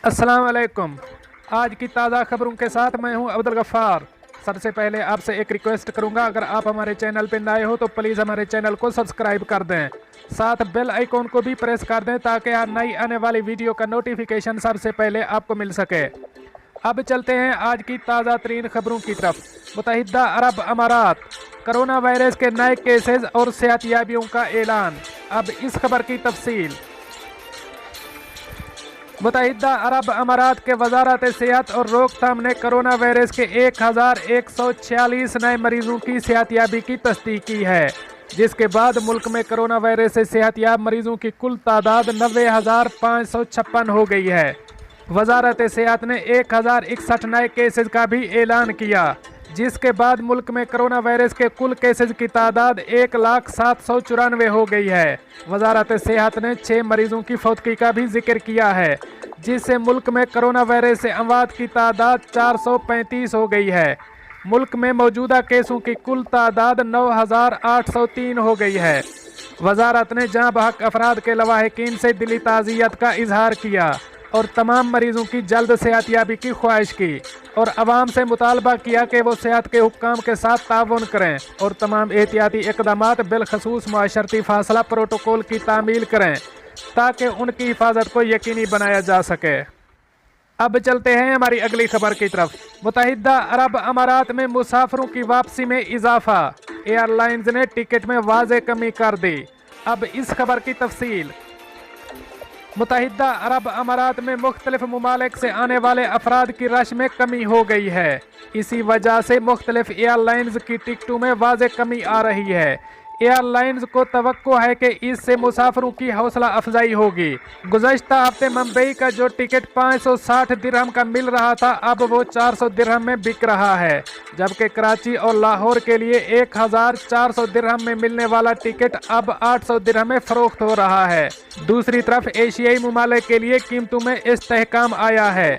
السلام علیکم۔ آج کی تازہ خبروں کے ساتھ میں ہوں عبدالغفار۔ سب سے پہلے آپ سے ایک ریکویسٹ کروں گا، اگر آپ ہمارے چینل پہ نئے ہو تو پلیز ہمارے چینل کو سبسکرائب کر دیں، ساتھ بیل آئیکن کو بھی پریس کر دیں تاکہ ہر نئی آنے والی ویڈیو کا نوٹیفیکیشن سب سے پہلے آپ کو مل سکے۔ اب چلتے ہیں آج کی تازہ ترین خبروں کی طرف۔ متحدہ عرب امارات، کرونا وائرس کے نئے کیسز اور صحت یابیوں کا اعلان۔ اب اس خبر کی تفصیل۔ متحدہ عرب امارات کے وزارت صحت اور روک تھام نے کرونا وائرس کے 1146 نئے مریضوں کی صحت یابی کی تصدیق کی ہے، جس کے بعد ملک میں کرونا وائرس سے صحت یاب مریضوں کی کل تعداد 90,556 ہو گئی ہے۔ وزارت صحت نے 1061 نئے کیسز کا بھی اعلان کیا، جس کے بعد ملک میں کرونا وائرس کے کل کیسز کی تعداد 1,0794 ہو گئی ہے۔ وزارت صحت نے 6 مریضوں کی فوتگی کا بھی ذکر کیا ہے، جس سے ملک میں کرونا وائرس سے اموات کی تعداد 435 ہو گئی ہے۔ ملک میں موجودہ کیسوں کی کل تعداد 9,803 ہو گئی ہے۔ وزارت نے جاں بحق افراد کے لواحقین سے دلی تعزیت کا اظہار کیا اور تمام مریضوں کی جلد صحت یابی کی خواہش کی، اور عوام سے مطالبہ کیا کہ وہ صحت کے حکام کے ساتھ تعاون کریں اور تمام احتیاطی اقدامات بالخصوص معاشرتی فاصلہ پروٹوکول کی تعمیل کریں تاکہ ان کی حفاظت کو یقینی بنایا جا سکے۔ اب چلتے ہیں ہماری اگلی خبر کی طرف۔ متحدہ عرب امارات میں مسافروں کی واپسی میں اضافہ، ایئر لائنز نے ٹکٹ میں واضح کمی کر دی۔ اب اس خبر کی تفصیل۔ متحدہ عرب امارات میں مختلف ممالک سے آنے والے افراد کی رش میں کمی ہو گئی ہے۔ اسی وجہ سے مختلف ایئر لائنز کی ٹکٹوں میں واضح کمی آ رہی ہے۔ ایئر لائنز کو توقع ہے کہ اس سے مسافروں کی حوصلہ افزائی ہوگی۔ گزشتہ ہفتے ممبئی کا جو ٹکٹ 560 درہم کا مل رہا تھا، اب وہ 400 درہم میں بک رہا ہے، جبکہ کراچی اور لاہور کے لیے 1,400 درہم میں ملنے والا ٹکٹ اب 800 درہم میں فروخت ہو رہا ہے۔ دوسری طرف ایشیائی ممالک کے لیے قیمتوں میں استحکام آیا ہے۔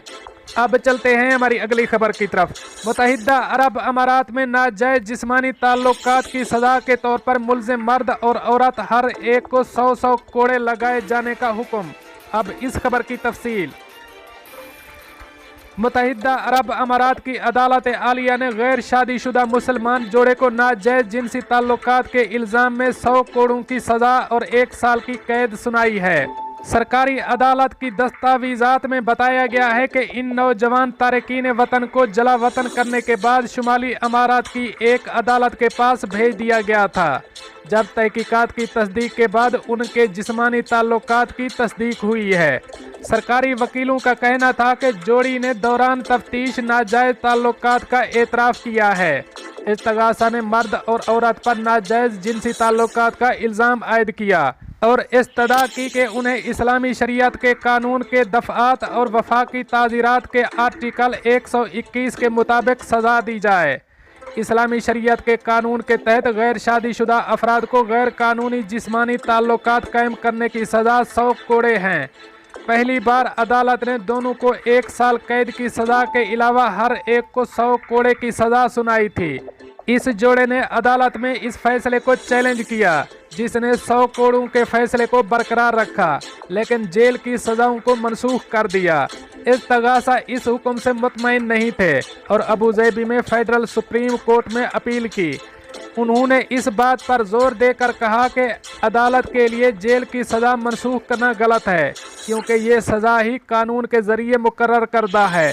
اب چلتے ہیں ہماری اگلی خبر کی طرف۔ متحدہ عرب امارات میں ناجائز جسمانی تعلقات کی سزا کے طور پر ملزم مرد اور عورت ہر ایک کو 100 کوڑے لگائے جانے کا حکم۔ اب اس خبر کی تفصیل۔ متحدہ عرب امارات کی عدالت عالیہ نے غیر شادی شدہ مسلمان جوڑے کو ناجائز جنسی تعلقات کے الزام میں 100 کوڑوں کی سزا اور 1 سال کی قید سنائی ہے۔ سرکاری عدالت کی دستاویزات میں بتایا گیا ہے کہ ان نوجوان تارکین وطن کو جلا وطن کرنے کے بعد شمالی امارات کی ایک عدالت کے پاس بھیج دیا گیا تھا، جب تحقیقات کی تصدیق کے بعد ان کے جسمانی تعلقات کی تصدیق ہوئی ہے۔ سرکاری وکیلوں کا کہنا تھا کہ جوڑی نے دوران تفتیش ناجائز تعلقات کا اعتراف کیا ہے۔ استغاثہ نے مرد اور عورت پر ناجائز جنسی تعلقات کا الزام عائد کیا اور استدعا کی کہ انہیں اسلامی شریعت کے قانون کے دفعات اور وفاقی تعزیرات کے آرٹیکل 121 کے مطابق سزا دی جائے۔ اسلامی شریعت کے قانون کے تحت غیر شادی شدہ افراد کو غیر قانونی جسمانی تعلقات قائم کرنے کی سزا 100 کوڑے ہیں۔ پہلی بار عدالت نے دونوں کو 1 سال قید کی سزا کے علاوہ ہر ایک کو 100 کوڑے کی سزا سنائی تھی۔ اس جوڑے نے عدالت میں اس فیصلے کو چیلنج کیا، جس نے 100 کوڑوں کے فیصلے کو برقرار رکھا لیکن جیل کی سزاؤں کو منسوخ کر دیا۔ استغاثہ اس حکم سے مطمئن نہیں تھے اور ابوظہبی میں فیڈرل سپریم کورٹ میں اپیل کی۔ انہوں نے اس بات پر زور دے کر کہا کہ عدالت کے لیے جیل کی سزا منسوخ کرنا غلط ہے، کیونکہ یہ سزا ہی قانون کے ذریعے مقرر کردہ ہے۔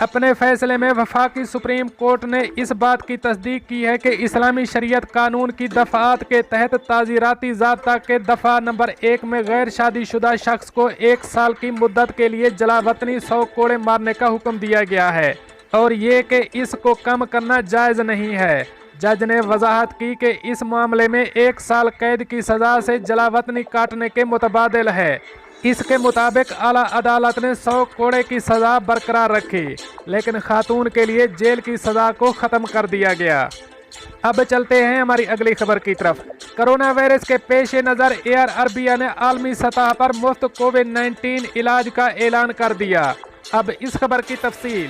اپنے فیصلے میں وفاقی سپریم کورٹ نے اس بات کی تصدیق کی ہے کہ اسلامی شریعت قانون کی دفعات کے تحت تعزیراتی ضابطہ کے دفعہ نمبر 1 میں غیر شادی شدہ شخص کو 1 سال کی مدت کے لیے جلا وطنی 100 کوڑے مارنے کا حکم دیا گیا ہے، اور یہ کہ اس کو کم کرنا جائز نہیں ہے۔ جج نے وضاحت کی کہ اس معاملے میں 1 سال قید کی سزا سے جلا وطنی کاٹنے کے متبادل ہے۔ اس کے مطابق اعلیٰ عدالت نے 100 کوڑے کی سزا برقرار رکھی، لیکن خاتون کے لیے جیل کی سزا کو ختم کر دیا گیا۔ اب چلتے ہیں ہماری اگلی خبر کی طرف۔ کرونا وائرس کے پیش نظر ایئر عربیہ نے عالمی سطح پر مفت کووڈ-19 علاج کا اعلان کر دیا۔ اب اس خبر کی تفصیل۔